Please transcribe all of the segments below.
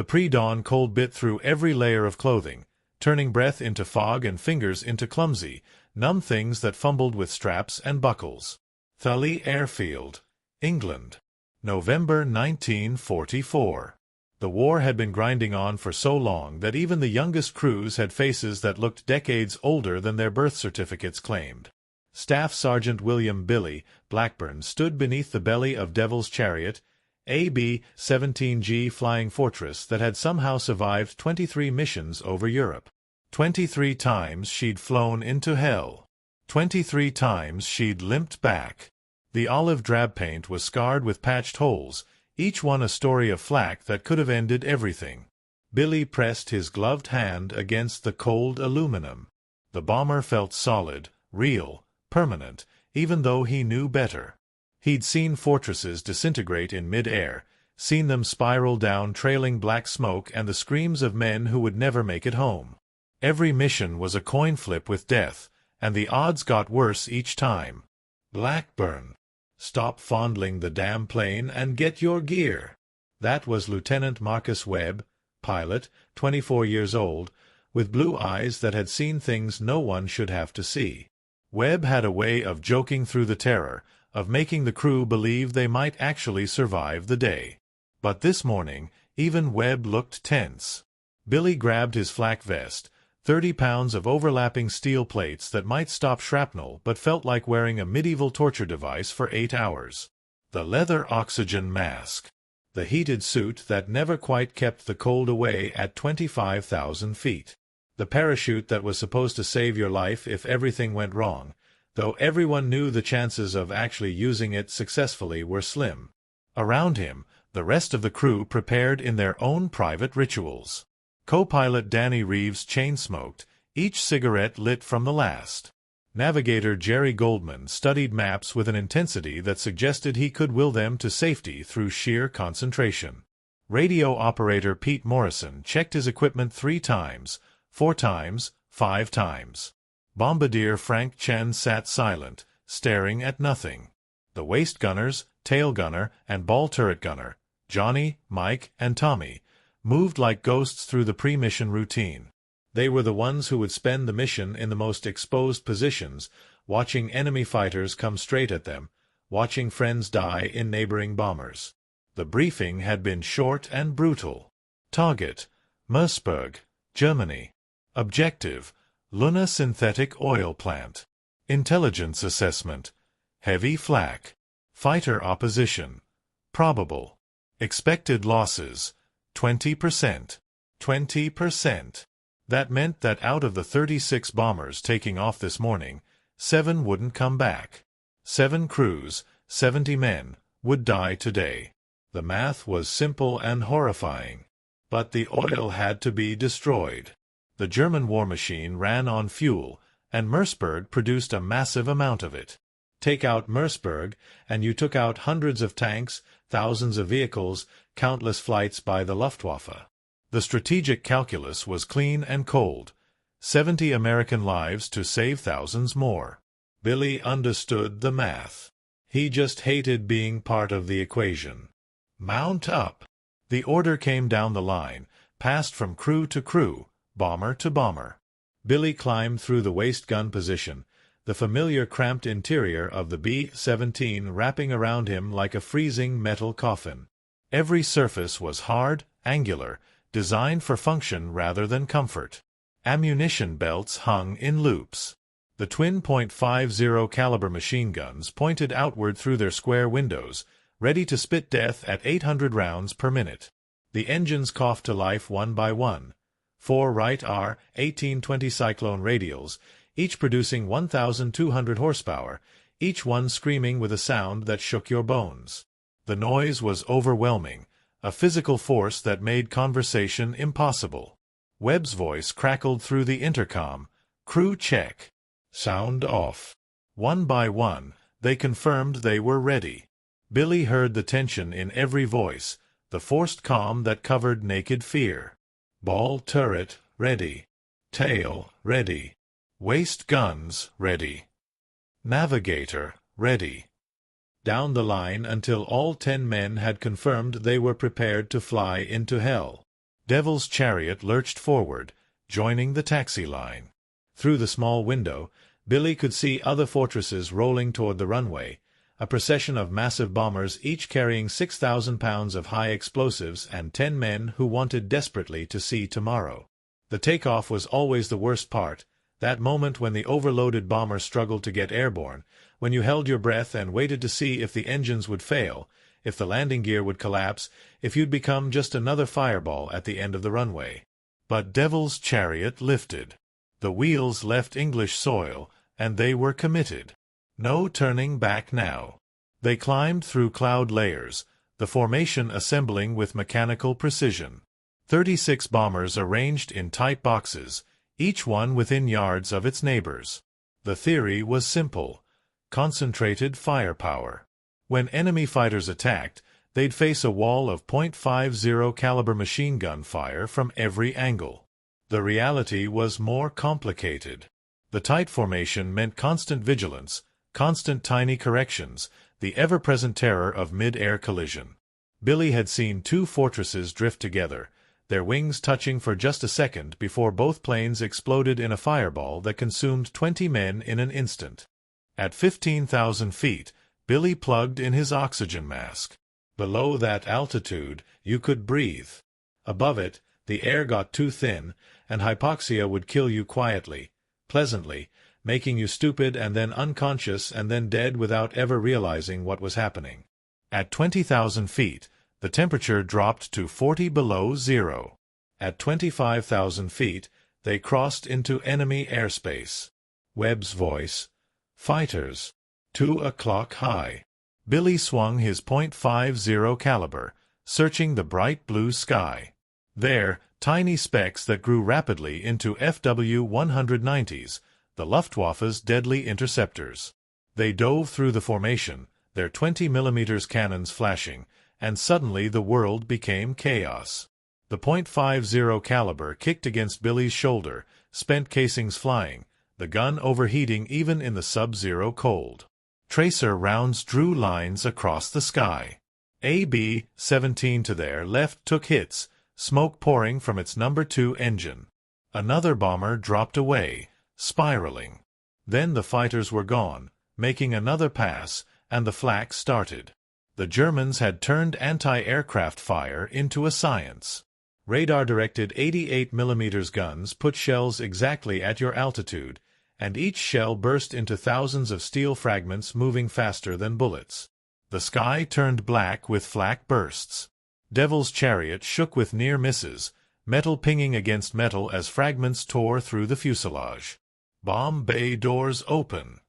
The pre-dawn cold bit through every layer of clothing, turning breath into fog and fingers into clumsy, numb things that fumbled with straps and buckles. Thully Airfield, England. November 1944. The war had been grinding on for so long that even the youngest crews had faces that looked decades older than their birth certificates claimed. Staff Sergeant William "Billy" Blackburn stood beneath the belly of Devil's Chariot, a B-17G flying fortress that had somehow survived 23 missions over Europe. 23 times she'd flown into hell. 23 times she'd limped back. The olive drab paint was scarred with patched holes, each one a story of flak that could have ended everything. Billy pressed his gloved hand against the cold aluminum. The bomber felt solid, real, permanent, even though he knew better. He'd seen fortresses disintegrate in mid-air, seen them spiral down trailing black smoke and the screams of men who would never make it home. Every mission was a coin flip with death, and the odds got worse each time. Blackburn. Stop fondling the damn plane and get your gear. That was Lieutenant Marcus Webb, pilot, 24 years old, with blue eyes that had seen things no one should have to see. Webb had a way of joking through the terror, of making the crew believe they might actually survive the day. But this morning, even Webb looked tense. Billy grabbed his flak vest, 30 pounds of overlapping steel plates that might stop shrapnel but felt like wearing a medieval torture device for 8 hours. The leather oxygen mask. The heated suit that never quite kept the cold away at 25,000 feet. The parachute that was supposed to save your life if everything went wrong, though everyone knew the chances of actually using it successfully were slim. Around him, the rest of the crew prepared in their own private rituals. Co-pilot Danny Reeves chain-smoked, each cigarette lit from the last. Navigator Jerry Goldman studied maps with an intensity that suggested he could will them to safety through sheer concentration. Radio operator Pete Morrison checked his equipment 3 times, 4 times, 5 times. Bombardier Frank Chen sat silent, staring at nothing. The waist gunners, tail gunner, and ball turret gunner, Johnny, Mike, and Tommy, moved like ghosts through the pre-mission routine. They were the ones who would spend the mission in the most exposed positions, watching enemy fighters come straight at them, watching friends die in neighboring bombers. The briefing had been short and brutal. Target: Merseburg, Germany. Objective: Luna Synthetic Oil Plant. Intelligence assessment: heavy flak. Fighter opposition: probable. Expected losses: 20%. 20%. That meant that out of the 36 bombers taking off this morning, 7 wouldn't come back. 7 crews, 70 men, would die today. The math was simple and horrifying. But the oil had to be destroyed. The German war machine ran on fuel, and Merseburg produced a massive amount of it. Take out Merseburg, and you took out hundreds of tanks, thousands of vehicles, countless flights by the Luftwaffe. The strategic calculus was clean and cold. 70 American lives to save thousands more. Billy understood the math. He just hated being part of the equation. Mount up. The order came down the line, passed from crew to crew, bomber to bomber. Billy climbed through the waist gun position, the familiar cramped interior of the B-17 wrapping around him like a freezing metal coffin. Every surface was hard, angular, designed for function rather than comfort. Ammunition belts hung in loops. The twin .50 caliber machine guns pointed outward through their square windows, ready to spit death at 800 rounds per minute. The engines coughed to life one by one. 4 Wright R-1820 Cyclone radials, each producing 1,200 horsepower, each one screaming with a sound that shook your bones. The noise was overwhelming, a physical force that made conversation impossible. Webb's voice crackled through the intercom. Crew check. Sound off. One by one, they confirmed they were ready. Billy heard the tension in every voice, the forced calm that covered naked fear. Ball turret, ready. Tail, ready. Waist guns, ready. Navigator, ready. Down the line until all 10 men had confirmed they were prepared to fly into hell. Devil's chariot lurched forward, joining the taxi line. Through the small window, Billy could see other fortresses rolling toward the runway, a procession of massive bombers each carrying 6,000 pounds of high explosives and 10 men who wanted desperately to see tomorrow. The takeoff was always the worst part, that moment when the overloaded bomber struggled to get airborne, when you held your breath and waited to see if the engines would fail, if the landing gear would collapse, if you'd become just another fireball at the end of the runway. But Devil's chariot lifted. The wheels left English soil, and they were committed. No turning back now. They climbed through cloud layers, the formation assembling with mechanical precision. 36 bombers arranged in tight boxes, each one within yards of its neighbors. The theory was simple: concentrated firepower. When enemy fighters attacked, they'd face a wall of .50 caliber machine gun fire from every angle. The reality was more complicated. The tight formation meant constant vigilance, constant tiny corrections, the ever-present terror of mid-air collision. Billy had seen two fortresses drift together, their wings touching for just a second before both planes exploded in a fireball that consumed 20 men in an instant. At 15,000 feet, Billy plugged in his oxygen mask. Below that altitude, you could breathe. Above it, the air got too thin, and hypoxia would kill you quietly, pleasantly, making you stupid and then unconscious and then dead without ever realizing what was happening. At 20,000 feet, the temperature dropped to 40 below zero. At 25,000 feet, they crossed into enemy airspace. Webb's voice. Fighters. 2 o'clock high. Billy swung his .50 caliber, searching the bright blue sky. There, tiny specks that grew rapidly into FW-190s, the Luftwaffe's deadly interceptors. They dove through the formation, their 20mm cannons flashing, and suddenly the world became chaos. The .50 caliber kicked against Billy's shoulder, spent casings flying, the gun overheating even in the sub-zero cold. Tracer rounds drew lines across the sky. A B-17 to their left took hits, smoke pouring from its No. 2 engine. Another bomber dropped away, spiraling. Then the fighters were gone, making another pass, and the flak started. The Germans had turned anti-aircraft fire into a science. Radar-directed 88mm guns put shells exactly at your altitude, and each shell burst into thousands of steel fragments moving faster than bullets. The sky turned black with flak bursts. Devil's chariot shook with near misses, metal pinging against metal as fragments tore through the fuselage. Bomb bay doors open.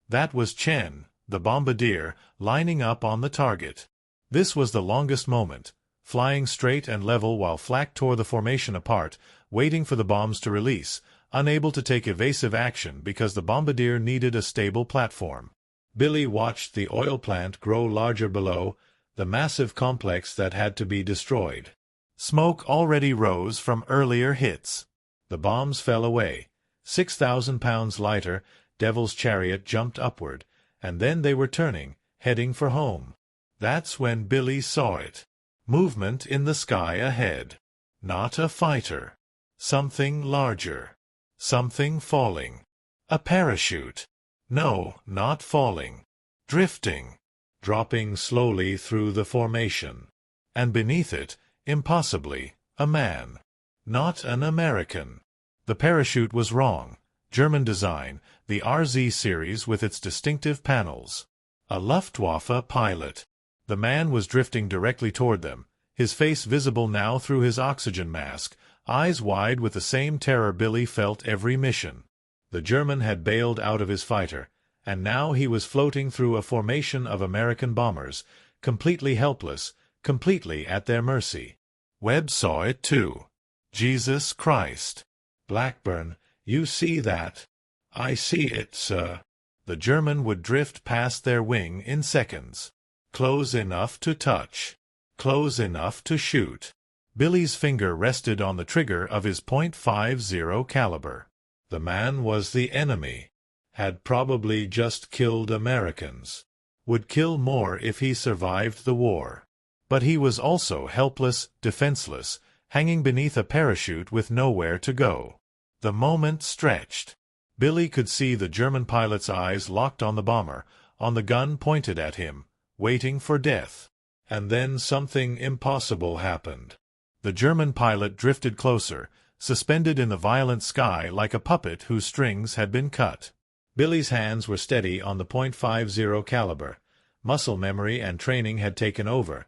That was Chen, the bombardier, lining up on the target. This was the longest moment, flying straight and level while flak tore the formation apart, waiting for the bombs to release, unable to take evasive action because the bombardier needed a stable platform. Billy watched the oil plant grow larger below, the massive complex that had to be destroyed. Smoke already rose from earlier hits. The bombs fell away. 6,000 pounds lighter, Devil's chariot jumped upward, and then they were turning, heading for home. That's when Billy saw it. Movement in the sky ahead. Not a fighter. Something larger. Something falling. A parachute. No, not falling. Drifting. Dropping slowly through the formation. And beneath it, impossibly, a man. Not an American. The parachute was wrong. German design, the RZ series with its distinctive panels. A Luftwaffe pilot. The man was drifting directly toward them, his face visible now through his oxygen mask, eyes wide with the same terror Billy felt every mission. The German had bailed out of his fighter, and now he was floating through a formation of American bombers, completely helpless, completely at their mercy. Webb saw it too. Jesus Christ. Blackburn, you see that? I see it, sir. The German would drift past their wing in seconds. Close enough to touch. Close enough to shoot. Billy's finger rested on the trigger of his .50 caliber. The man was the enemy. Had probably just killed Americans. Would kill more if he survived the war. But he was also helpless, defenseless, hanging beneath a parachute with nowhere to go. The moment stretched. Billy could see the German pilot's eyes locked on the bomber, on the gun pointed at him, waiting for death. And then something impossible happened. The German pilot drifted closer, suspended in the violent sky like a puppet whose strings had been cut. Billy's hands were steady on the .50 caliber. Muscle memory and training had taken over,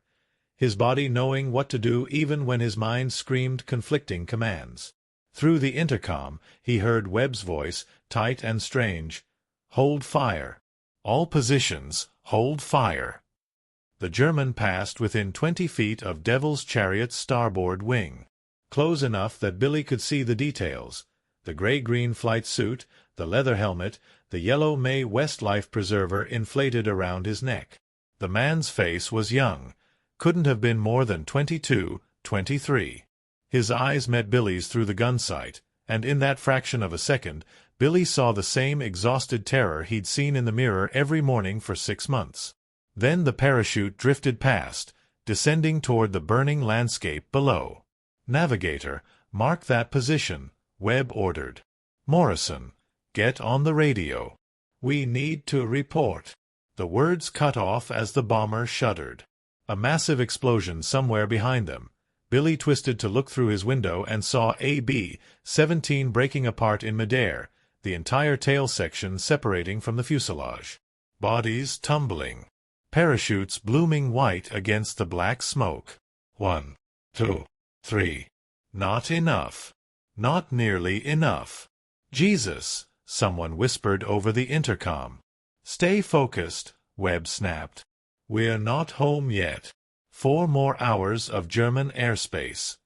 his body knowing what to do even when his mind screamed conflicting commands. Through the intercom, he heard Webb's voice, tight and strange. "Hold fire. All positions, hold fire." The German passed within 20 feet of Devil's Chariot's starboard wing. Close enough that Billy could see the details. The gray-green flight suit, the leather helmet, the yellow Mae West life preserver inflated around his neck. The man's face was young. Couldn't have been more than 22, 23. His eyes met Billy's through the gun sight, and in that fraction of a second, Billy saw the same exhausted terror he'd seen in the mirror every morning for 6 months. Then the parachute drifted past, descending toward the burning landscape below. "Navigator, mark that position," Webb ordered. "Morrison, get on the radio. We need to report." The words cut off as the bomber shuddered. A massive explosion somewhere behind them. Billy twisted to look through his window and saw a B-17 breaking apart in midair, the entire tail section separating from the fuselage. Bodies tumbling. Parachutes blooming white against the black smoke. 1, 2, 3. Not enough. Not nearly enough. "Jesus," someone whispered over the intercom. "Stay focused," Webb snapped. "We're not home yet. 4 more hours of German airspace."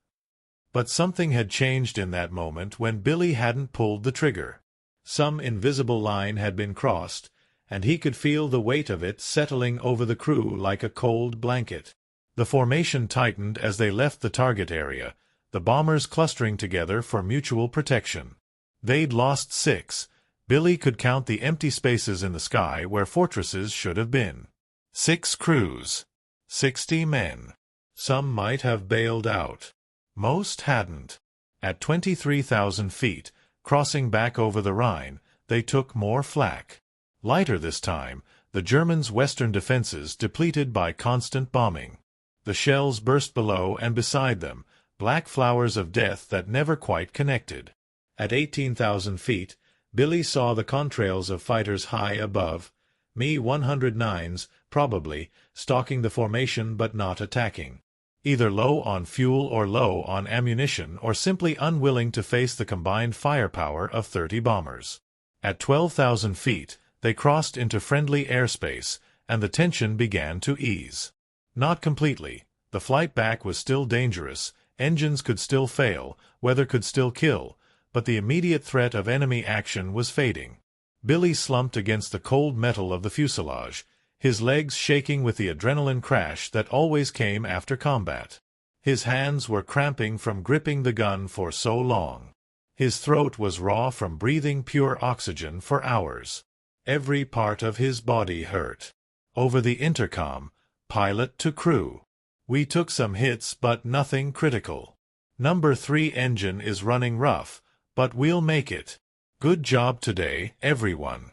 But something had changed in that moment when Billy hadn't pulled the trigger. Some invisible line had been crossed, and he could feel the weight of it settling over the crew like a cold blanket. The formation tightened as they left the target area, the bombers clustering together for mutual protection. They'd lost 6. Billy could count the empty spaces in the sky where fortresses should have been. 6 crews. 60 men. Some might have bailed out. Most hadn't. At 23,000 feet, crossing back over the Rhine, they took more flak. Lighter this time, the Germans' western defenses depleted by constant bombing. The shells burst below and beside them, black flowers of death that never quite connected. At 18,000 feet, Billy saw the contrails of fighters high above, Me-109s, probably, stalking the formation but not attacking. Either low on fuel or low on ammunition or simply unwilling to face the combined firepower of 30 bombers. At 12,000 feet, they crossed into friendly airspace, and the tension began to ease. Not completely. The flight back was still dangerous, engines could still fail, weather could still kill, but the immediate threat of enemy action was fading. Billy slumped against the cold metal of the fuselage, his legs shaking with the adrenaline crash that always came after combat. His hands were cramping from gripping the gun for so long. His throat was raw from breathing pure oxygen for hours. Every part of his body hurt. Over the intercom, pilot to crew. "We took some hits but nothing critical. Number 3 engine is running rough, but we'll make it. Good job today, everyone."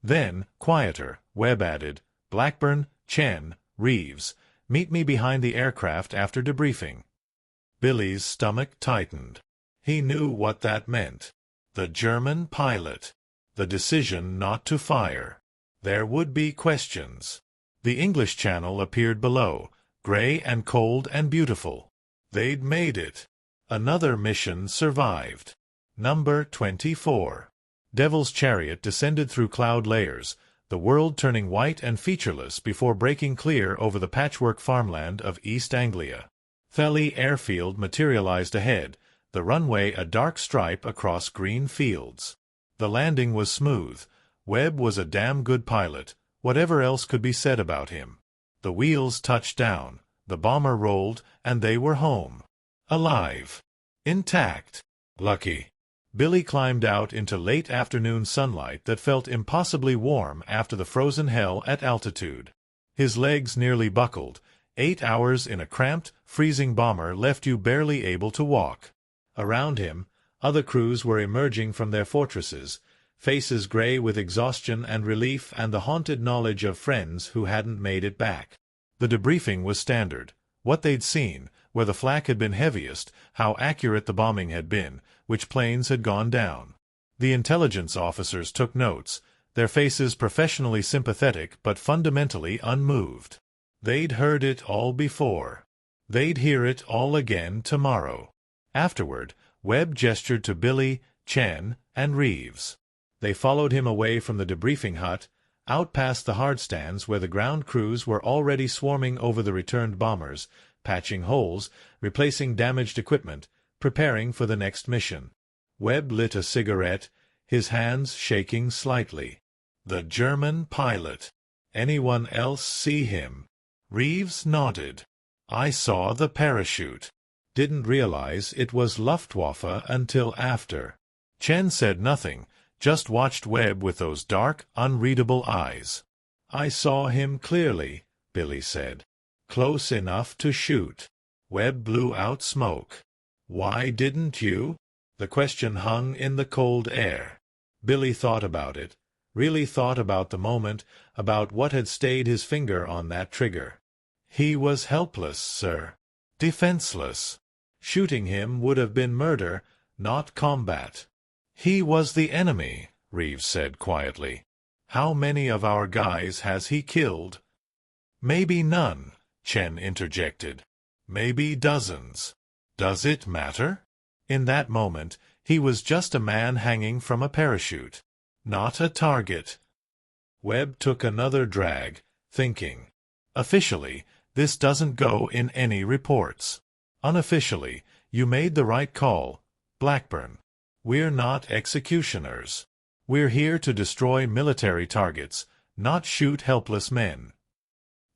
Then, quieter, Webb added, "Blackburn, Chen, Reeves, meet me behind the aircraft after debriefing." Billy's stomach tightened. He knew what that meant. The German pilot. The decision not to fire. There would be questions. The English Channel appeared below, gray and cold and beautiful. They'd made it. Another mission survived. Number 24. Devil's Chariot descended through cloud layers, the world turning white and featureless before breaking clear over the patchwork farmland of East Anglia. Theli Airfield materialized ahead, the runway a dark stripe across green fields. The landing was smooth. Webb was a damn good pilot, whatever else could be said about him. The wheels touched down, the bomber rolled, and they were home. Alive. Intact. Lucky. Billy climbed out into late afternoon sunlight that felt impossibly warm after the frozen hell at altitude. His legs nearly buckled, 8 hours in a cramped, freezing bomber left you barely able to walk. Around him, other crews were emerging from their fortresses, faces gray with exhaustion and relief and the haunted knowledge of friends who hadn't made it back. The debriefing was standard. What they'd seen, where the flak had been heaviest, how accurate the bombing had been, which planes had gone down. The intelligence officers took notes, their faces professionally sympathetic but fundamentally unmoved. They'd heard it all before. They'd hear it all again tomorrow. Afterward, Webb gestured to Billy, Chen, and Reeves. They followed him away from the debriefing hut, out past the hardstands where the ground crews were already swarming over the returned bombers, patching holes, replacing damaged equipment, preparing for the next mission. Webb lit a cigarette, his hands shaking slightly. The German pilot. Anyone else see him? Reeves nodded. I saw the parachute. Didn't realize it was Luftwaffe until after. Chen said nothing, just watched Webb with those dark, unreadable eyes. I saw him clearly, Billy said. Close enough to shoot. Webb blew out smoke. Why didn't you? The question hung in the cold air. Billy thought about it, really thought about the moment, about what had stayed his finger on that trigger. He was helpless, sir. Defenseless. Shooting him would have been murder, not combat. He was the enemy, Reeves said quietly. How many of our guys has he killed? Maybe none, Chen interjected. Maybe dozens. Does it matter? In that moment, he was just a man hanging from a parachute, not a target. Webb took another drag, thinking. Officially, this doesn't go in any reports. Unofficially, you made the right call, Blackburn. We're not executioners. We're here to destroy military targets, not shoot helpless men.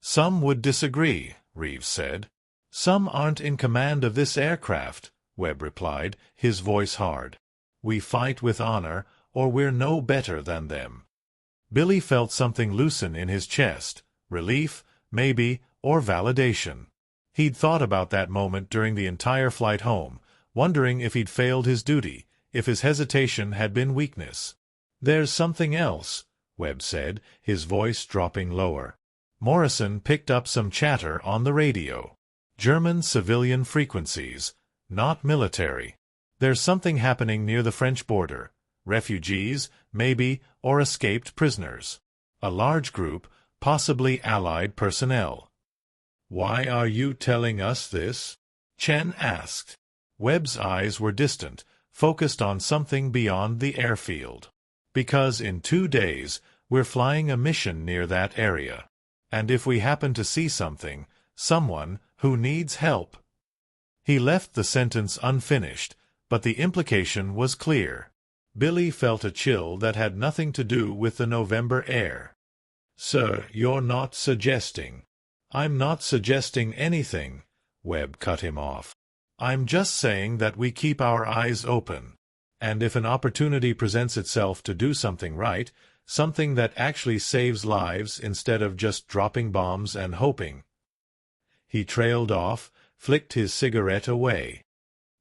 Some would disagree, Reeves said. Some aren't in command of this aircraft, Webb replied, his voice hard. We fight with honor, or we're no better than them. Billy felt something loosen in his chest, relief, maybe, or validation. He'd thought about that moment during the entire flight home, wondering if he'd failed his duty, if his hesitation had been weakness. There's something else, Webb said, his voice dropping lower. Morrison picked up some chatter on the radio. German civilian frequencies, not military. There's something happening near the French border. Refugees, maybe, or escaped prisoners. A large group, possibly Allied personnel. Why are you telling us this? Chen asked. Webb's eyes were distant, focused on something beyond the airfield. Because in 2 days, we're flying a mission near that area. And if we happen to see something, someone who needs help. He left the sentence unfinished, but the implication was clear. Billy felt a chill that had nothing to do with the November air. Sir, you're not suggesting. I'm not suggesting anything, Webb cut him off. I'm just saying that we keep our eyes open. And if an opportunity presents itself to do something right, something that actually saves lives instead of just dropping bombs and hoping. He trailed off, flicked his cigarette away.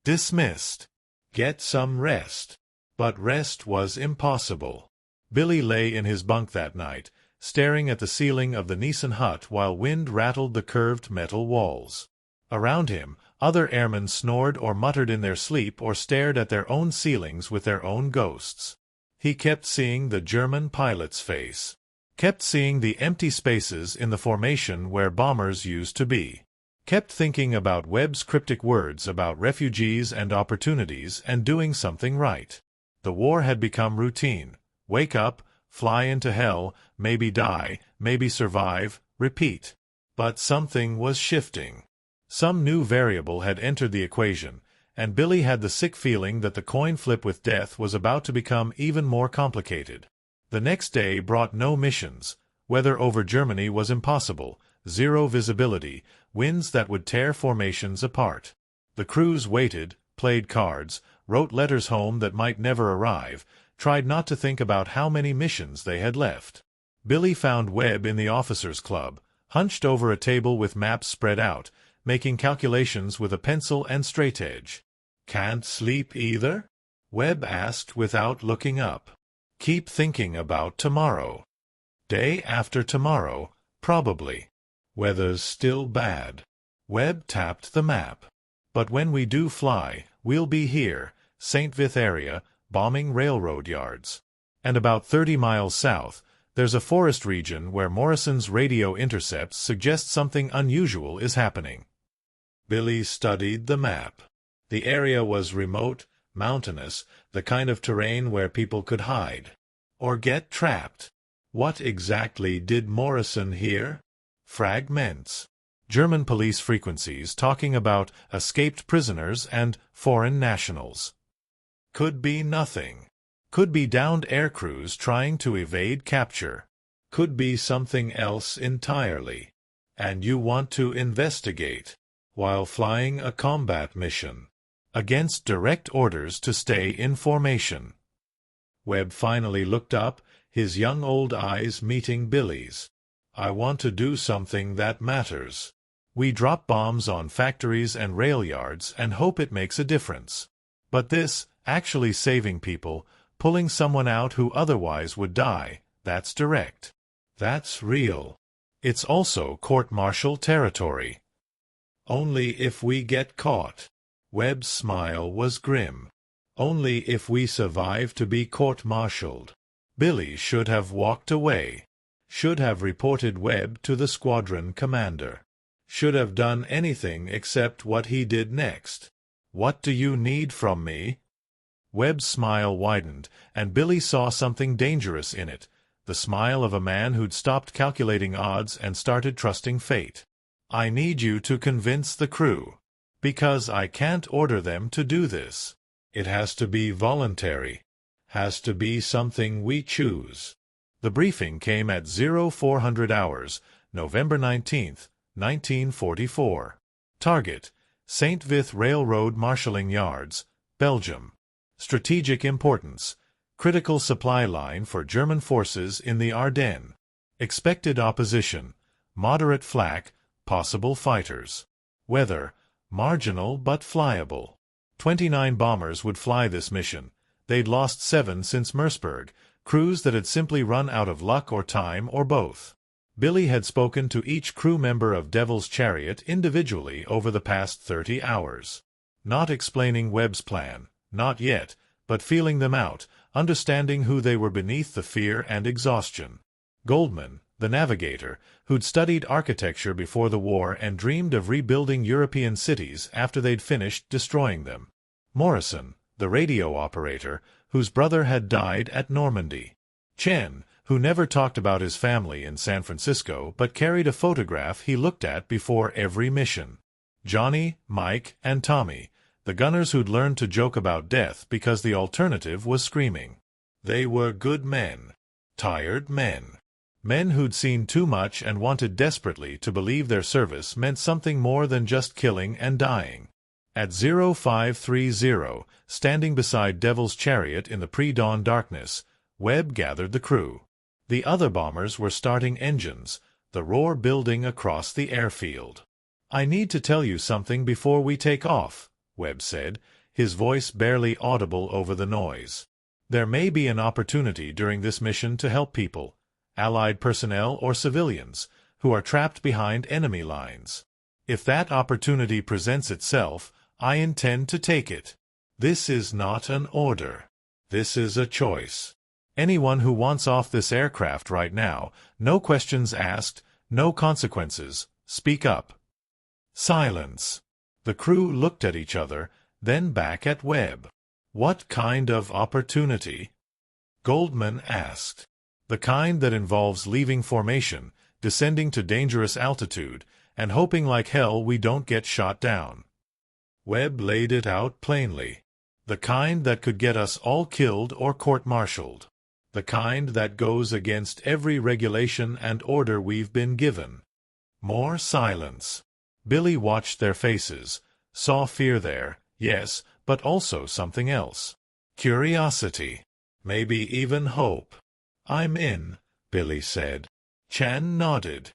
Dismissed. Get some rest. But rest was impossible. Billy lay in his bunk that night, staring at the ceiling of the Neeson hut while wind rattled the curved metal walls. Around him, other airmen snored or muttered in their sleep or stared at their own ceilings with their own ghosts. He kept seeing the German pilot's face. Kept seeing the empty spaces in the formation where bombers used to be. Kept thinking about Webb's cryptic words about refugees and opportunities and doing something right. The war had become routine. Wake up, fly into hell, maybe die, maybe survive, repeat. But something was shifting. Some new variable had entered the equation, and Billy had the sick feeling that the coin flip with death was about to become even more complicated. The next day brought no missions. Weather over Germany was impossible, zero visibility, winds that would tear formations apart. The crews waited, played cards, wrote letters home that might never arrive, tried not to think about how many missions they had left. Billy found Webb in the officers' club, hunched over a table with maps spread out, making calculations with a pencil and straightedge. "Can't sleep either?" Webb asked without looking up. "Keep thinking about tomorrow." "Day after tomorrow, probably. Weather's still bad." Webb tapped the map. "But when we do fly, we'll be here, St. Vith area, bombing railroad yards. And about 30 miles south, there's a forest region where Morrison's radio intercepts suggest something unusual is happening." Billy studied the map. The area was remote, mountainous, the kind of terrain where people could hide. Or get trapped. What exactly did Morrison hear? Fragments. German police frequencies talking about escaped prisoners and foreign nationals. Could be nothing. Could be downed aircrews trying to evade capture. Could be something else entirely. And you want to investigate, while flying a combat mission, against direct orders to stay in formation. Webb finally looked up, his young old eyes meeting Billy's. "I want to do something that matters. We drop bombs on factories and rail yards and hope it makes a difference. But this, actually saving people, pulling someone out who otherwise would die, that's direct. That's real. It's also court-martial territory. Only if we get caught." Webb's smile was grim. "Only if we survive to be court-martialed." Billy should have walked away. Should have reported Webb to the squadron commander. Should have done anything except what he did next. "What do you need from me?" Webb's smile widened, and Billy saw something dangerous in it, the smile of a man who'd stopped calculating odds and started trusting fate. "I need you to convince the crew. Because I can't order them to do this. It has to be voluntary. Has to be something we choose." The briefing came at 0400 hours, November 19th, 1944. Target: St. Vith Railroad Marshalling Yards, Belgium. Strategic importance: critical supply line for German forces in the Ardennes. Expected opposition: moderate flak, possible fighters. Weather: marginal but flyable. 29 bombers would fly this mission. They'd lost 7 since Merseburg, crews that had simply run out of luck or time or both. Billy had spoken to each crew member of Devil's Chariot individually over the past 30 hours. Not explaining Webb's plan, not yet, but feeling them out, understanding who they were beneath the fear and exhaustion. Goldman, the navigator, who'd studied architecture before the war and dreamed of rebuilding European cities after they'd finished destroying them. Morrison, the radio operator, whose brother had died at Normandy. Chen, who never talked about his family in San Francisco but carried a photograph he looked at before every mission. Johnny, Mike, and Tommy, the gunners who'd learned to joke about death because the alternative was screaming. They were good men. Tired men. Men who'd seen too much and wanted desperately to believe their service meant something more than just killing and dying. At 0530, standing beside Devil's Chariot in the pre-dawn darkness, Webb gathered the crew. The other bombers were starting engines, the roar building across the airfield. "I need to tell you something before we take off," Webb said, his voice barely audible over the noise. "There may be an opportunity during this mission to help people, Allied personnel or civilians, who are trapped behind enemy lines. If that opportunity presents itself, I intend to take it. This is not an order. This is a choice. Anyone who wants off this aircraft right now, no questions asked, no consequences, speak up." Silence. The crew looked at each other, then back at Webb. "What kind of opportunity?" Goldman asked. "The kind that involves leaving formation, descending to dangerous altitude, and hoping like hell we don't get shot down." Webb laid it out plainly. "The kind that could get us all killed or court-martialed. The kind that goes against every regulation and order we've been given." More silence. Billy watched their faces, saw fear there, yes, but also something else. Curiosity. Maybe even hope. "I'm in," Billy said. Chan nodded.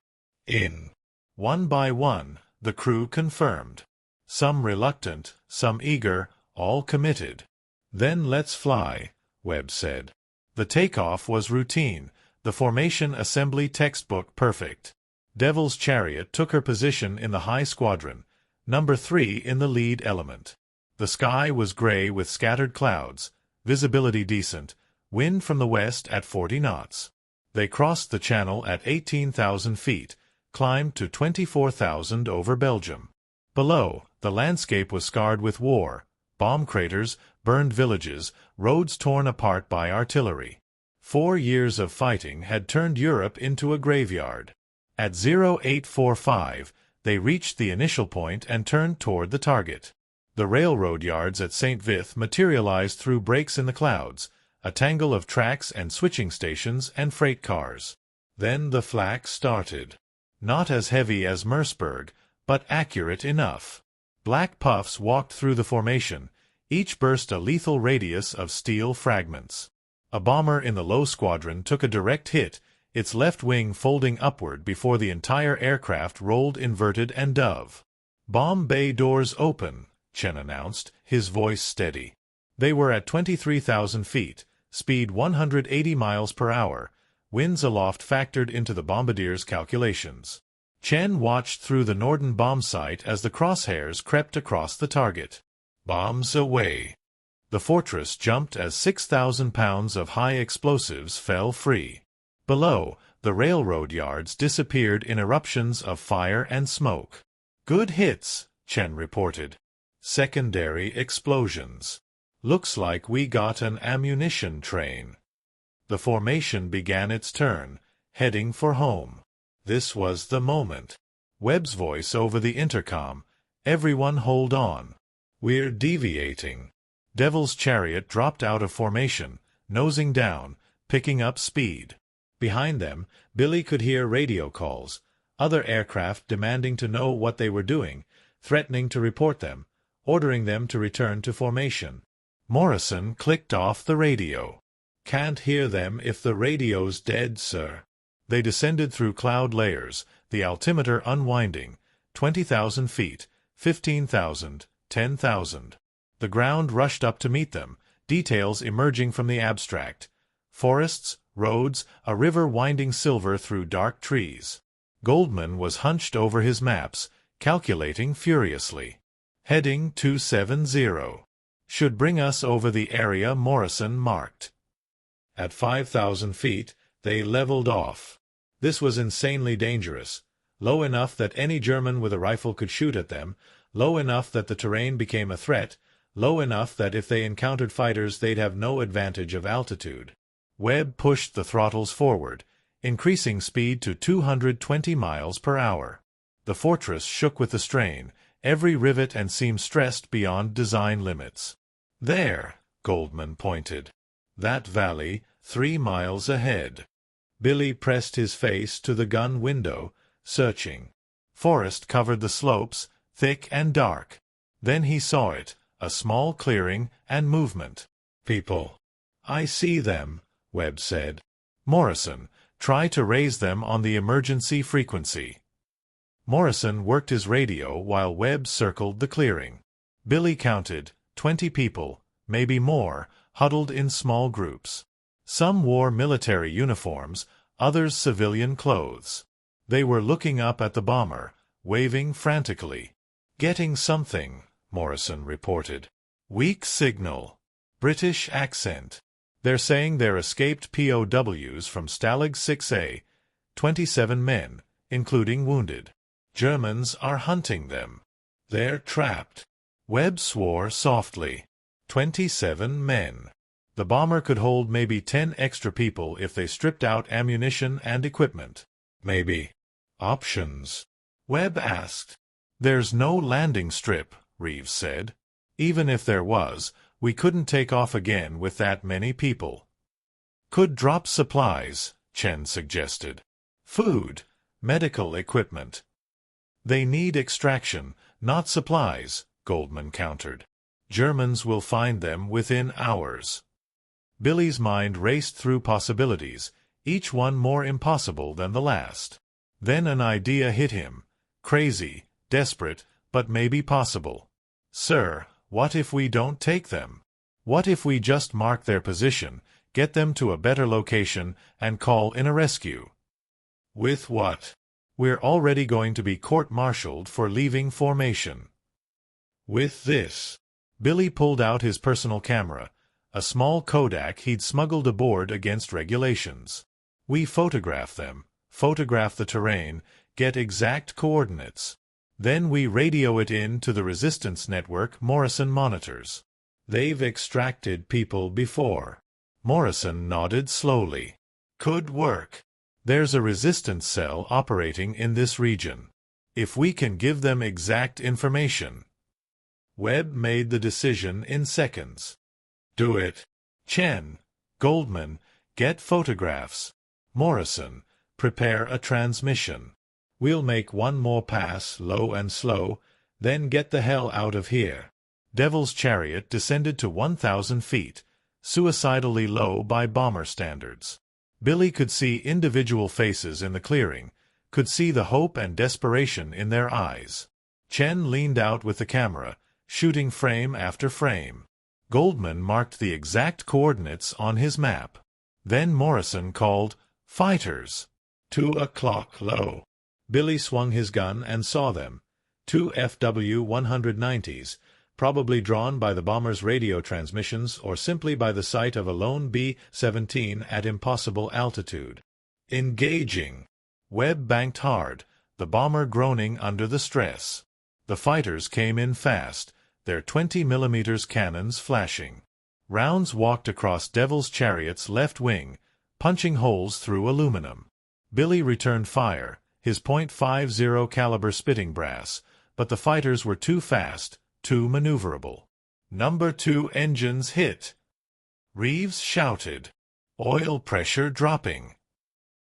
In. One by one, the crew confirmed. Some reluctant, some eager, all committed. Then let's fly, Webb said. The takeoff was routine, the formation assembly textbook perfect. Devil's Chariot took her position in the high squadron, number 3 in the lead element. The sky was gray with scattered clouds, visibility decent, wind from the west at 40 knots. They crossed the channel at 18,000 feet, climbed to 24,000 over Belgium. Below, the landscape was scarred with war, bomb craters, burned villages, roads torn apart by artillery. 4 years of fighting had turned Europe into a graveyard. At 0845, they reached the initial point and turned toward the target. The railroad yards at St. Vith materialized through breaks in the clouds, a tangle of tracks and switching stations and freight cars. Then the flak started. Not as heavy as Merseburg, but accurate enough. Black puffs walked through the formation, each burst a lethal radius of steel fragments. A bomber in the low squadron took a direct hit, its left wing folding upward before the entire aircraft rolled inverted and dove. "Bomb bay doors open," Chen announced, his voice steady. They were at 23,000 feet, speed 180 miles per hour, winds aloft factored into the bombardier's calculations. Chen watched through the Norden bomb sight as the crosshairs crept across the target. Bombs away. The fortress jumped as 6,000 pounds of high explosives fell free. Below, the railroad yards disappeared in eruptions of fire and smoke. "Good hits," Chen reported. "Secondary explosions. Looks like we got an ammunition train." The formation began its turn, heading for home. This was the moment. Webb's voice over the intercom, "Everyone hold on. We're deviating." Devil's Chariot dropped out of formation, nosing down, picking up speed. Behind them, Billy could hear radio calls, other aircraft demanding to know what they were doing, threatening to report them, ordering them to return to formation. Morrison clicked off the radio. "Can't hear them if the radio's dead, sir." They descended through cloud layers, the altimeter unwinding, 20,000 feet, 15,000, 10,000. The ground rushed up to meet them, details emerging from the abstract. Forests, roads, a river winding silver through dark trees. Goldman was hunched over his maps, calculating furiously. Heading 270. Should bring us over the area Morrison marked. At 5,000 feet, they leveled off. This was insanely dangerous. Low enough that any German with a rifle could shoot at them, low enough that the terrain became a threat, low enough that if they encountered fighters they'd have no advantage of altitude. Webb pushed the throttles forward, increasing speed to 220 miles per hour. The fortress shook with the strain, every rivet and seam stressed beyond design limits. "There," Goldman pointed. "That valley, 3 miles ahead." Billy pressed his face to the gun window, searching. Forest covered the slopes, thick and dark. Then he saw it, a small clearing and movement. "People." "I see them," Webb said. "Morrison, try to raise them on the emergency frequency." Morrison worked his radio while Webb circled the clearing. Billy counted, 20 people, maybe more, huddled in small groups. Some wore military uniforms, others civilian clothes. They were looking up at the bomber, waving frantically. "Getting something," Morrison reported. "Weak signal. British accent. They're saying they're escaped POWs from Stalag 6A, 27 men, including wounded. Germans are hunting them. They're trapped." Webb swore softly. 27 men. The bomber could hold maybe 10 extra people if they stripped out ammunition and equipment. Maybe. "Options?" Webb asked. "There's no landing strip," Reeves said. "Even if there was, we couldn't take off again with that many people." "Could drop supplies," Chen suggested. "Food, medical equipment." "They need extraction, not supplies," Goldman countered. "Germans will find them within hours." Billy's mind raced through possibilities, each one more impossible than the last. Then an idea hit him. Crazy, desperate, but maybe possible. "Sir, what if we don't take them? What if we just mark their position, get them to a better location, and call in a rescue?" "With what? We're already going to be court-martialed for leaving formation." "With this." Billy pulled out his personal camera, a small Kodak he'd smuggled aboard against regulations. "We photograph them, photograph the terrain, get exact coordinates. Then we radio it in to the resistance network Morrison monitors. They've extracted people before." Morrison nodded slowly. "Could work. There's a resistance cell operating in this region. If we can give them exact information." Webb made the decision in seconds. "Do it. Chen, Goldman, get photographs. Morrison, prepare a transmission. We'll make one more pass, low and slow, then get the hell out of here." Devil's Chariot descended to 1,000 feet, suicidally low by bomber standards. Billy could see individual faces in the clearing, could see the hope and desperation in their eyes. Chen leaned out with the camera, shooting frame after frame. Goldman marked the exact coordinates on his map. Then Morrison called, "Fighters! 2 o'clock low." Billy swung his gun and saw them. 2 FW-190s, probably drawn by the bomber's radio transmissions or simply by the sight of a lone B-17 at impossible altitude. Engaging. Webb banked hard, the bomber groaning under the stress. The fighters came in fast, their 20mm cannons flashing. Rounds walked across Devil's Chariot's left wing, punching holes through aluminum. Billy returned fire, his .50 caliber spitting brass, but the fighters were too fast, too maneuverable. "Number 2 engines hit," Reeves shouted. "Oil pressure dropping."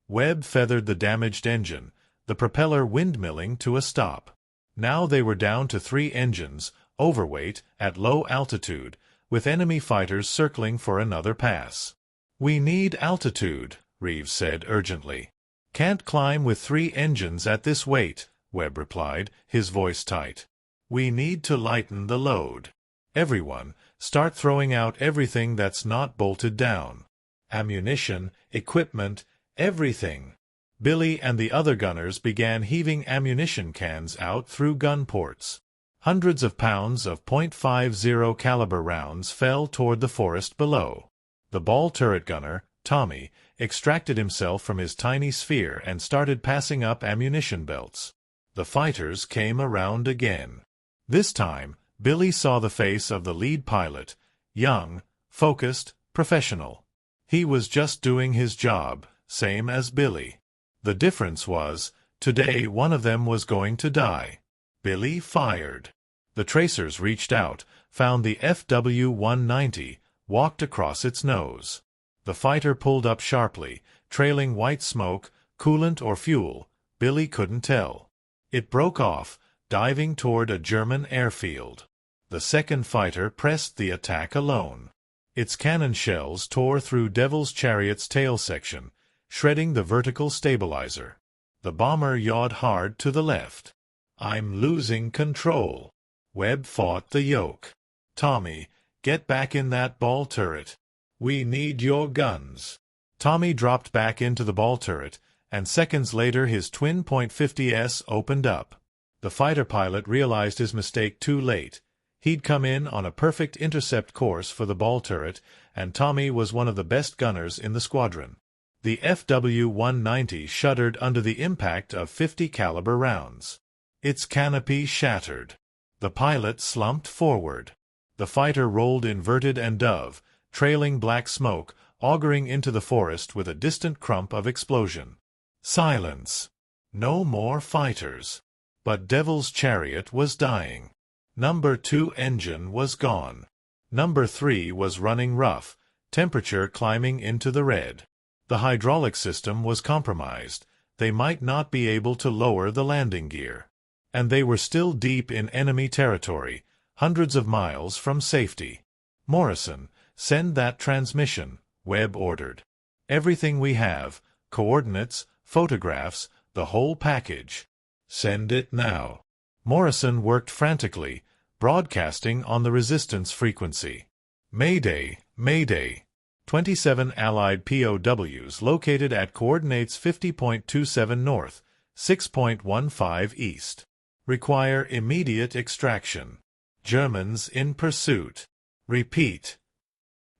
Webb feathered the damaged engine, the propeller windmilling to a stop. Now they were down to 3 engines, overweight, at low altitude, with enemy fighters circling for another pass. "We need altitude," Reeves said urgently. "Can't climb with 3 engines at this weight," Webb replied, his voice tight. "We need to lighten the load. Everyone, start throwing out everything that's not bolted down. Ammunition, equipment, everything." Billy and the other gunners began heaving ammunition cans out through gun ports. Hundreds of pounds of .50 caliber rounds fell toward the forest below. The ball turret gunner, Tommy, extracted himself from his tiny sphere and started passing up ammunition belts. The fighters came around again. This time, Billy saw the face of the lead pilot, young, focused, professional. He was just doing his job, same as Billy. The difference was, today one of them was going to die. Billy fired. The tracers reached out, found the FW-190, walked across its nose. The fighter pulled up sharply, trailing white smoke, coolant or fuel, Billy couldn't tell. It broke off, diving toward a German airfield. The second fighter pressed the attack alone. Its cannon shells tore through Devil's Chariot's tail section, shredding the vertical stabilizer. The bomber yawed hard to the left. "I'm losing control." Webb fought the yoke. "Tommy, get back in that ball turret. We need your guns." Tommy dropped back into the ball turret, and seconds later his twin .50s opened up. The fighter pilot realized his mistake too late. He'd come in on a perfect intercept course for the ball turret, and Tommy was one of the best gunners in the squadron. The FW-190 shuddered under the impact of 50 caliber rounds. Its canopy shattered. The pilot slumped forward. The fighter rolled inverted and dove, trailing black smoke, auguring into the forest with a distant crump of explosion. Silence. No more fighters. But Devil's Chariot was dying. Number 2 engine was gone. Number 3 was running rough, temperature climbing into the red. The hydraulic system was compromised. They might not be able to lower the landing gear. And they were still deep in enemy territory, hundreds of miles from safety. "Morrison, send that transmission," Webb ordered. "Everything we have, coordinates, photographs, The whole package. Send it now. Morrison worked frantically, broadcasting on the resistance frequency. Mayday, Mayday. 27 Allied POWs located at coordinates 50.27 north, 6.15 east. Require immediate extraction. Germans in pursuit. Repeat.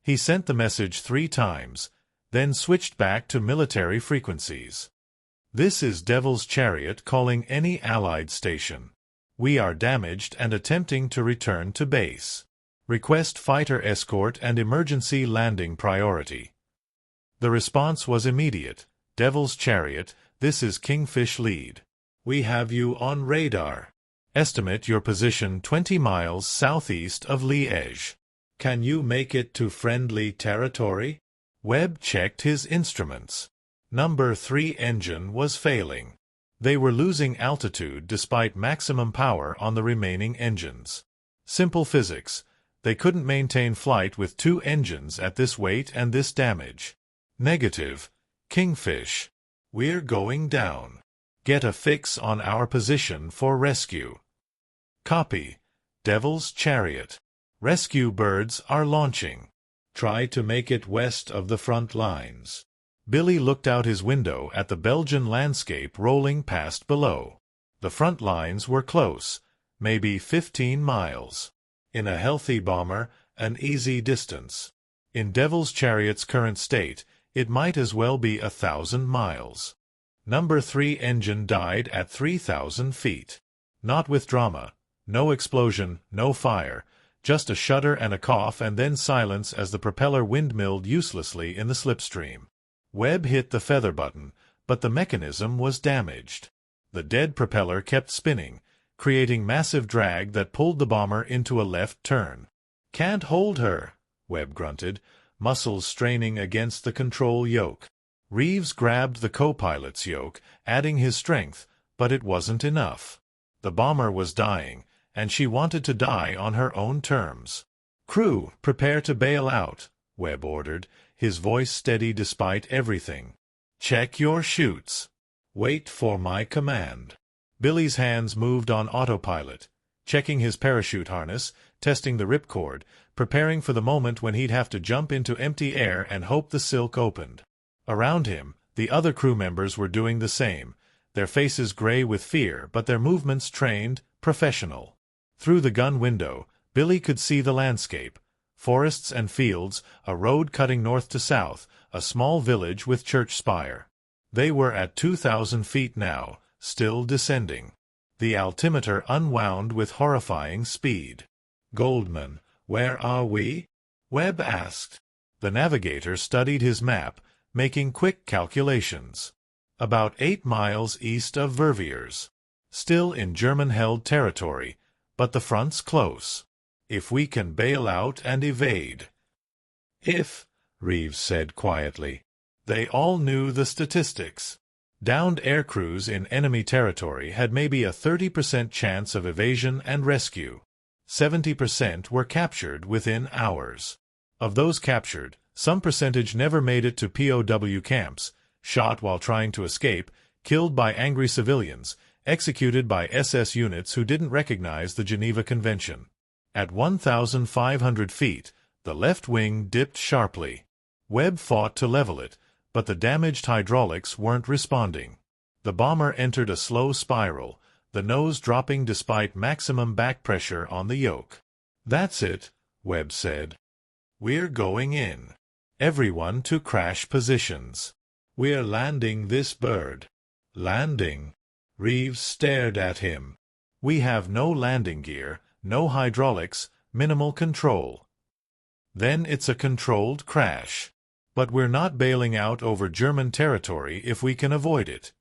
He sent the message 3 times, then switched back to military frequencies. This is Devil's Chariot calling any Allied station. We are damaged and attempting to return to base. Request fighter escort and emergency landing priority. The response was immediate. Devil's Chariot, this is Kingfish Lead. We have you on radar. Estimate your position 20 miles southeast of Liège. Can you make it to friendly territory? Webb checked his instruments. Number 3 engine was failing. They were losing altitude despite maximum power on the remaining engines. Simple physics. They couldn't maintain flight with 2 engines at this weight and this damage. Negative. Kingfish. We're going down. Get a fix on our position for rescue. Copy. Devil's Chariot. Rescue birds are launching. Try to make it west of the front lines. Billy looked out his window at the Belgian landscape rolling past below. The front lines were close, maybe 15 miles. In a healthy bomber, an easy distance. In Devil's Chariot's current state, it might as well be 1,000 miles. Number 3 engine died at 3,000 feet. Not with drama. No explosion, no fire. Just a shudder and a cough and then silence as the propeller windmilled uselessly in the slipstream. Webb hit the feather button, but the mechanism was damaged. The dead propeller kept spinning, creating massive drag that pulled the bomber into a left turn. "Can't hold her," Webb grunted, muscles straining against the control yoke. Reeves grabbed the co-pilot's yoke, adding his strength, but it wasn't enough. The bomber was dying, and she wanted to die on her own terms. "Crew, prepare to bail out," Webb ordered, his voice steady despite everything. "Check your chutes. Wait for my command." Billy's hands moved on autopilot, checking his parachute harness, testing the ripcord, preparing for the moment when he'd have to jump into empty air and hope the silk opened. Around him, the other crew members were doing the same, their faces gray with fear but their movements trained, professional. Through the gun window, Billy could see the landscape. Forests and fields, a road cutting north to south, a small village with church spire. They were at 2,000 feet now, still descending. The altimeter unwound with horrifying speed. "Goldman, where are we?" Webb asked. The navigator studied his map, making quick calculations. About 8 miles east of Verviers. Still in German-held territory, but the front's close. If we can bail out and evade. "If," Reeves said quietly. They all knew the statistics. Downed aircrews in enemy territory had maybe a 30% chance of evasion and rescue. 70% were captured within hours. Of those captured, some percentage never made it to POW camps, shot while trying to escape, killed by angry civilians, executed by SS units who didn't recognize the Geneva Convention. At 1,500 feet, the left wing dipped sharply. Webb fought to level it, but the damaged hydraulics weren't responding. The bomber entered a slow spiral, the nose dropping despite maximum back pressure on the yoke. "That's it," Webb said. "We're going in. Everyone to crash positions. We're landing this bird." "Landing?" Reeves stared at him. "We have no landing gear, no hydraulics, minimal control." "Then it's a controlled crash. But we're not bailing out over German territory if we can avoid it."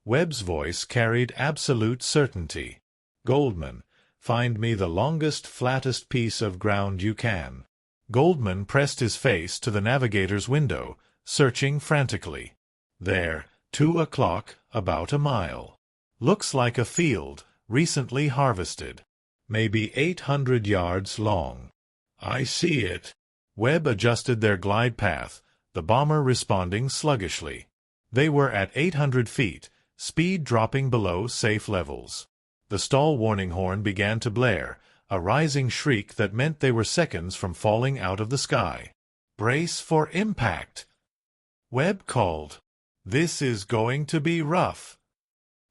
Webb's voice carried absolute certainty. "Goldman, find me the longest, flattest piece of ground you can." Goldman pressed his face to the navigator's window, searching frantically. "There, 2 o'clock, about a mile. Looks like a field, recently harvested. Maybe 800 yards long." "I see it." Webb adjusted their glide path, the bomber responding sluggishly. They were at 800 feet, speed dropping below safe levels. The stall warning horn began to blare, a rising shriek that meant they were seconds from falling out of the sky. "Brace for impact," Webb called. "This is going to be rough."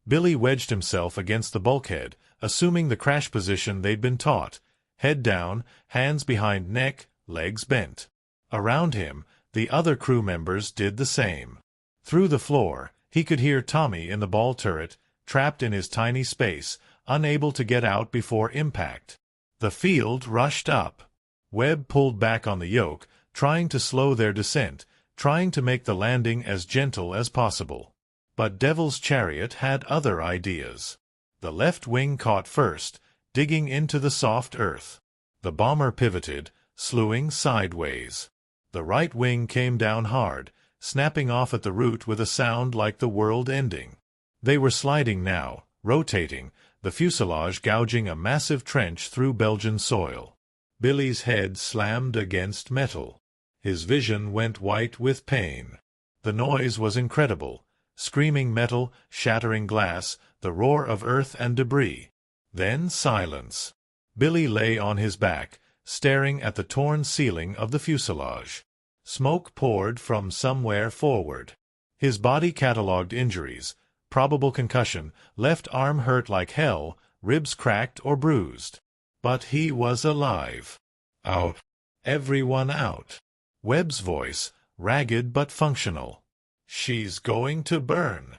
Billy wedged himself against the bulkhead, assuming the crash position they'd been taught, head down, hands behind neck, legs bent. Around him, the other crew members did the same. Through the floor, he could hear Tommy in the ball turret, trapped in his tiny space, unable to get out before impact. The field rushed up. Webb pulled back on the yoke, trying to slow their descent, trying to make the landing as gentle as possible. But Devil's Chariot had other ideas. The left wing caught first, digging into the soft earth. The bomber pivoted, slewing sideways. The right wing came down hard, snapping off at the root with a sound like the world ending. They were sliding now, rotating, the fuselage gouging a massive trench through Belgian soil. Billy's head slammed against metal. His vision went white with pain. The noise was incredible. Screaming metal, shattering glass, the roar of earth and debris. Then silence. Billy lay on his back, staring at the torn ceiling of the fuselage. Smoke poured from somewhere forward. His body catalogued injuries. Probable concussion, left arm hurt like hell, ribs cracked or bruised. But he was alive. Out. Everyone out. Webb's voice, ragged but functional. "She's going to burn."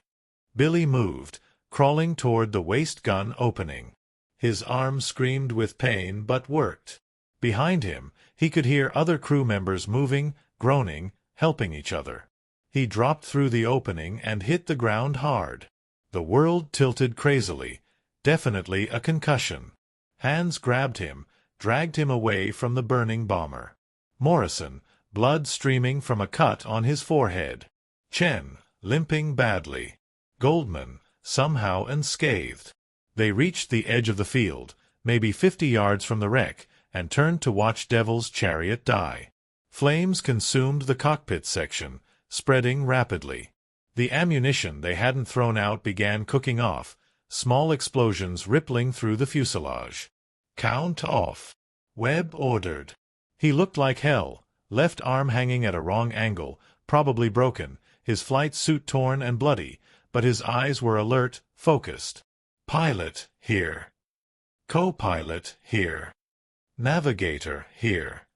Billy moved, crawling toward the waist gun opening. His arm screamed with pain but worked. Behind him, he could hear other crew members moving, groaning, helping each other. He dropped through the opening and hit the ground hard. The world tilted crazily. Definitely a concussion. Hands grabbed him, dragged him away from the burning bomber. Morrison, blood streaming from a cut on his forehead. Chen, limping badly. Goldman, somehow unscathed. They reached the edge of the field, maybe 50 yards from the wreck, and turned to watch Devil's Chariot die. Flames consumed the cockpit section, spreading rapidly. The ammunition they hadn't thrown out began cooking off, small explosions rippling through the fuselage. "Count off," Webb ordered. He looked like hell, left arm hanging at a wrong angle, probably broken, his flight suit torn and bloody, but his eyes were alert, focused. "Pilot, here. Co-pilot, here. Navigator, here."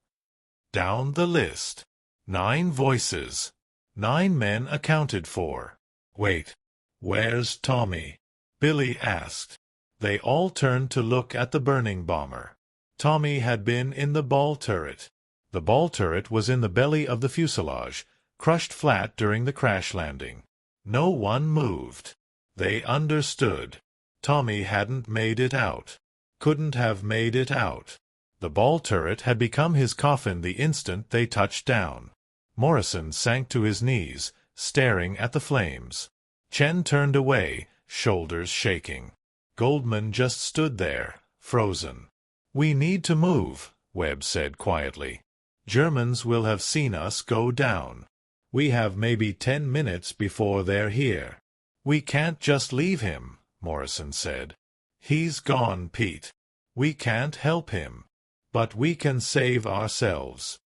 Down the list. 9 voices. 9 men accounted for. "Wait, where's Tommy?" Billy asked. They all turned to look at the burning bomber. Tommy had been in the ball turret. The ball turret was in the belly of the fuselage, crushed flat during the crash landing. No one moved. They understood. Tommy hadn't made it out. Couldn't have made it out. The ball turret had become his coffin the instant they touched down. Morrison sank to his knees, staring at the flames. Chen turned away, shoulders shaking. Goldman just stood there, frozen. "We need to move," Webb said quietly. "Germans will have seen us go down. We have maybe 10 minutes before they're here." "We can't just leave him," Morrison said. "He's gone, Pete. We can't help him. But we can save ourselves."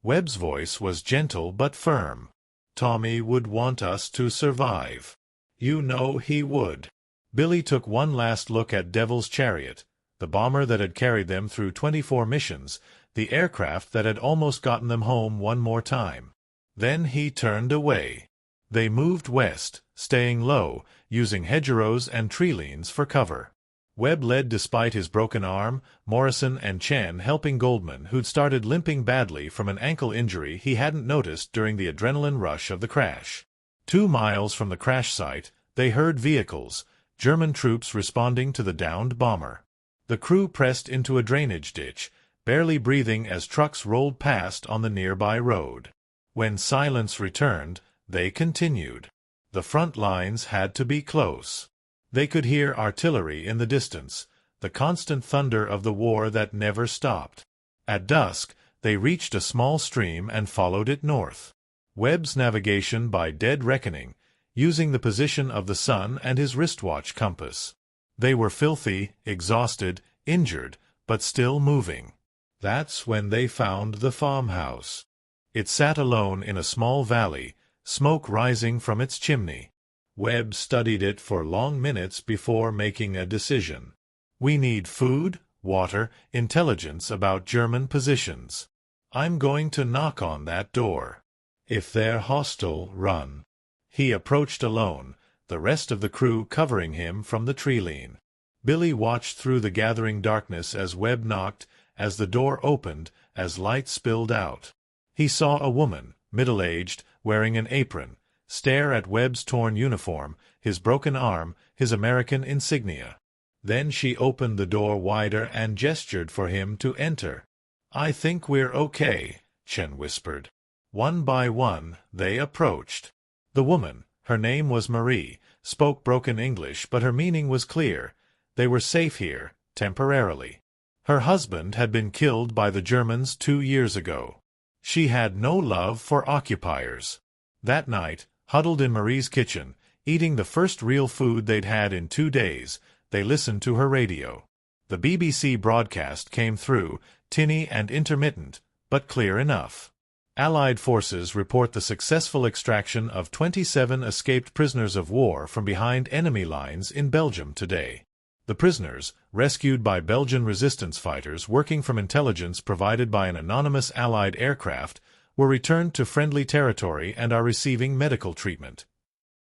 Webb's voice was gentle but firm. "Tommy would want us to survive. You know he would." Billy took one last look at Devil's Chariot, the bomber that had carried them through 24 missions, the aircraft that had almost gotten them home one more time. Then he turned away. They moved west, staying low, using hedgerows and tree leans for cover. Webb led despite his broken arm, Morrison and Chen helping Goldman, who'd started limping badly from an ankle injury he hadn't noticed during the adrenaline rush of the crash. 2 miles from the crash site, they heard vehicles, German troops responding to the downed bomber. The crew pressed into a drainage ditch, barely breathing as trucks rolled past on the nearby road. When silence returned, they continued. The front lines had to be close. They could hear artillery in the distance, the constant thunder of the war that never stopped. At dusk, they reached a small stream and followed it north. Webb's navigation by dead reckoning, using the position of the sun and his wristwatch compass. They were filthy, exhausted, injured, but still moving. That's when they found the farmhouse. It sat alone in a small valley, smoke rising from its chimney. Webb studied it for long minutes before making a decision. We need food, water, intelligence about German positions. I'm going to knock on that door. If they're hostile, run. He approached alone, the rest of the crew covering him from the tree-line. Billy watched through the gathering darkness as Webb knocked, as the door opened, as light spilled out. He saw a woman, middle-aged, wearing an apron, stare at Webb's torn uniform, his broken arm, his American insignia. Then she opened the door wider and gestured for him to enter. "I think we're okay," Chen whispered. One by one, they approached. The woman, her name was Marie, spoke broken English, but her meaning was clear. They were safe here, temporarily. Her husband had been killed by the Germans 2 years ago. She had no love for occupiers. That night, huddled in Marie's kitchen, eating the first real food they'd had in 2 days, they listened to her radio. The BBC broadcast came through, tinny and intermittent, but clear enough. Allied forces report the successful extraction of 27 escaped prisoners of war from behind enemy lines in Belgium today. The prisoners, rescued by Belgian resistance fighters working from intelligence provided by an anonymous Allied aircraft, were returned to friendly territory and are receiving medical treatment.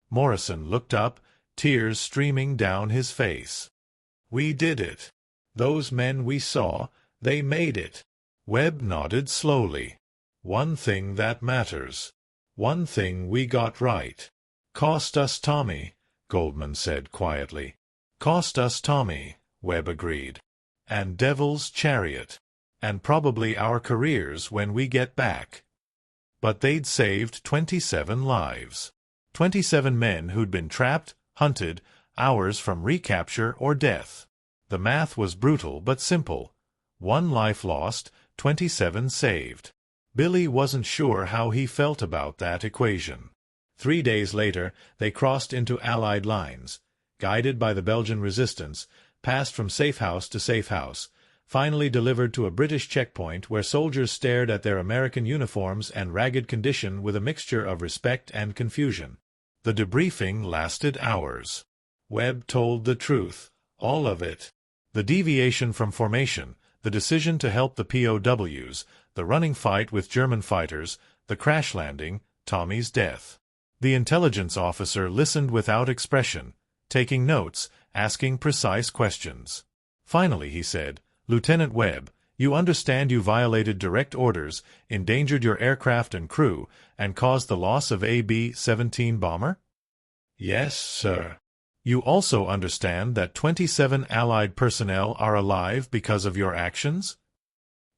Morrison looked up, tears streaming down his face. "We did it. Those men we saw, they made it." Webb nodded slowly. "One thing that matters. One thing we got right. Cost us Tommy," Goldman said quietly. "Cost us Tommy," Webb agreed. "And Devil's Chariot. And probably our careers when we get back." But they'd saved 27 lives. 27 men who'd been trapped, hunted, hours from recapture or death. The math was brutal but simple. 1 life lost, 27 saved. Billy wasn't sure how he felt about that equation. 3 days later, they crossed into Allied lines. Guided by the Belgian resistance, passed from safe house to safe house, finally delivered to a British checkpoint where soldiers stared at their American uniforms and ragged condition with a mixture of respect and confusion. The debriefing lasted hours. Webb told the truth, all of it. The deviation from formation, the decision to help the POWs, the running fight with German fighters, the crash landing, Tommy's death. The intelligence officer listened without expression, taking notes, asking precise questions. Finally he said, "Lieutenant Webb, you understand you violated direct orders, endangered your aircraft and crew, and caused the loss of a B-17 bomber?" "Yes, sir." "You also understand that 27 Allied personnel are alive because of your actions?"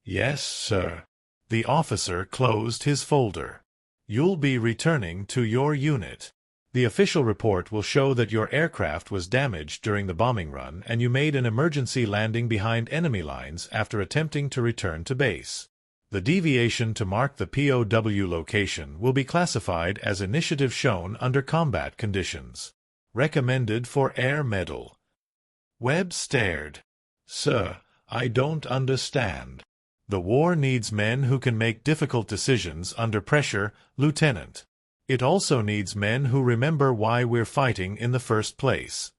"Yes, sir." The officer closed his folder. "You'll be returning to your unit. The official report will show that your aircraft was damaged during the bombing run and you made an emergency landing behind enemy lines after attempting to return to base. The deviation to mark the POW location will be classified as initiative shown under combat conditions. Recommended for Air Medal." Webb stared. "Sir, I don't understand." "The war needs men who can make difficult decisions under pressure, Lieutenant. It also needs men who remember why we're fighting in the first place."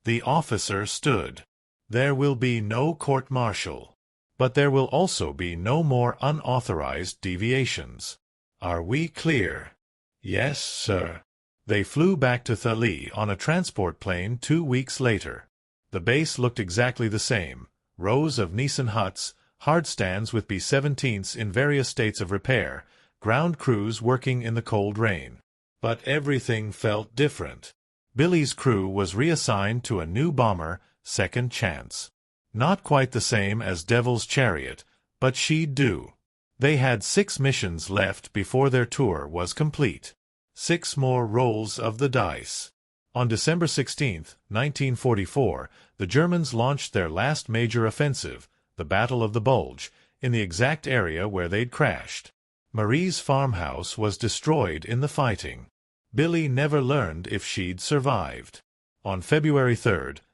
The officer stood. "There will be no court-martial. But there will also be no more unauthorized deviations. Are we clear?" "Yes, sir." They flew back to Thali on a transport plane 2 weeks later. The base looked exactly the same. Rows of Nissan huts, hard stands with B-17s in various states of repair, ground crews working in the cold rain. But everything felt different. Billy's crew was reassigned to a new bomber, Second Chance. Not quite the same as Devil's Chariot, but she'd do. They had 6 missions left before their tour was complete. 6 more rolls of the dice. On December 16, 1944, the Germans launched their last major offensive, the Battle of the Bulge, in the exact area where they'd crashed. Marie's farmhouse was destroyed in the fighting. Billy never learned if she'd survived. On February 3,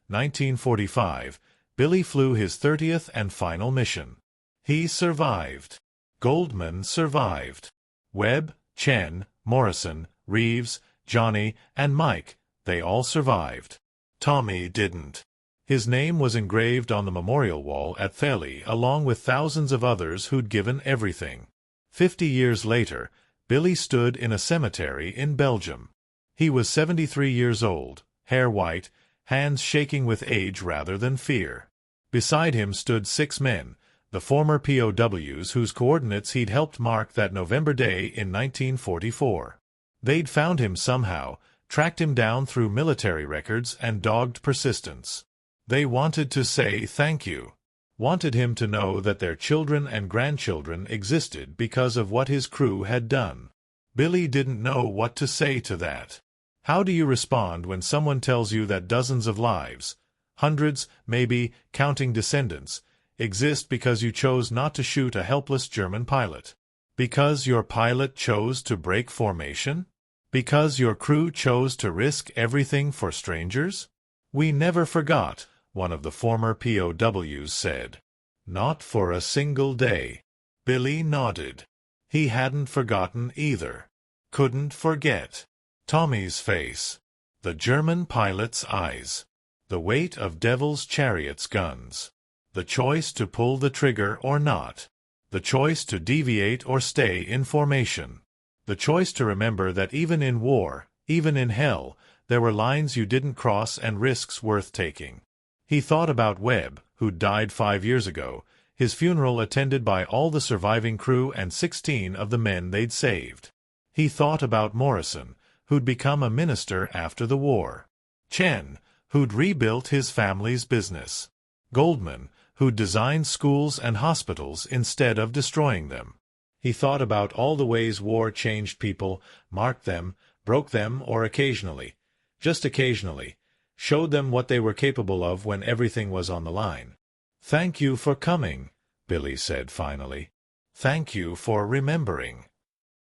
1945, Billy flew his 30th and final mission. He survived. Goldman survived. Webb, Chen, Morrison, Reeves, Johnny, and Mike, they all survived. Tommy didn't. His name was engraved on the memorial wall at Theli along with thousands of others who'd given everything. 50 years later, Billy stood in a cemetery in Belgium. He was 73 years old, hair white, hands shaking with age rather than fear. Beside him stood 6 men, the former POWs whose coordinates he'd helped mark that November day in 1944. They'd found him somehow, tracked him down through military records and dogged persistence. They wanted to say thank you. Wanted him to know that their children and grandchildren existed because of what his crew had done. Billy didn't know what to say to that. How do you respond when someone tells you that dozens of lives, hundreds, maybe, counting descendants, exist because you chose not to shoot a helpless German pilot? Because your pilot chose to break formation? Because your crew chose to risk everything for strangers? We never forgot, one of the former POWs said. Not for a single day. Billy nodded. He hadn't forgotten either. Couldn't forget. Tommy's face. The German pilot's eyes. The weight of Devil's Chariot's guns. The choice to pull the trigger or not. The choice to deviate or stay in formation. The choice to remember that even in war, even in hell, there were lines you didn't cross and risks worth taking. He thought about Webb, who'd died 5 years ago, his funeral attended by all the surviving crew and 16 of the men they'd saved. He thought about Morrison, who'd become a minister after the war. Chen, who'd rebuilt his family's business. Goldman, who'd designed schools and hospitals instead of destroying them. He thought about all the ways war changed people, marked them, broke them, or occasionally, just occasionally, showed them what they were capable of when everything was on the line. "Thank you for coming," Billy said finally. "Thank you for remembering."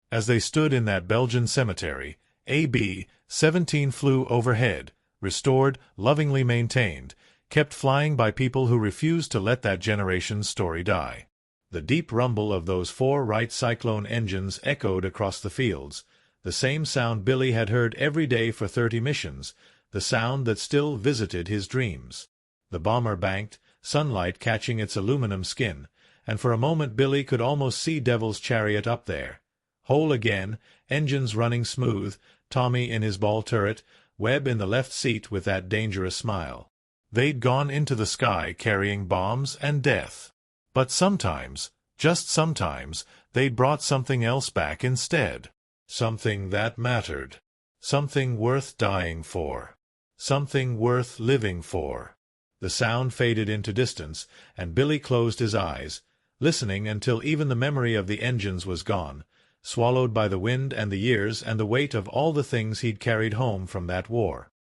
As they stood in that Belgian cemetery, a B-17 flew overhead, restored, lovingly maintained, kept flying by people who refused to let that generation's story die. The deep rumble of those 4 Wright Cyclone engines echoed across the fields, the same sound Billy had heard every day for 30 missions, the sound that still visited his dreams. The bomber banked, sunlight catching its aluminum skin, and for a moment Billy could almost see Devil's Chariot up there. Whole again, engines running smooth, Tommy in his ball turret, Webb in the left seat with that dangerous smile. They'd gone into the sky carrying bombs and death. But sometimes, just sometimes, they'd brought something else back instead. Something that mattered. Something worth dying for. Something worth living for. The sound faded into distance, and Billy closed his eyes, listening until even the memory of the engines was gone, swallowed by the wind and the years and the weight of all the things he'd carried home from that war.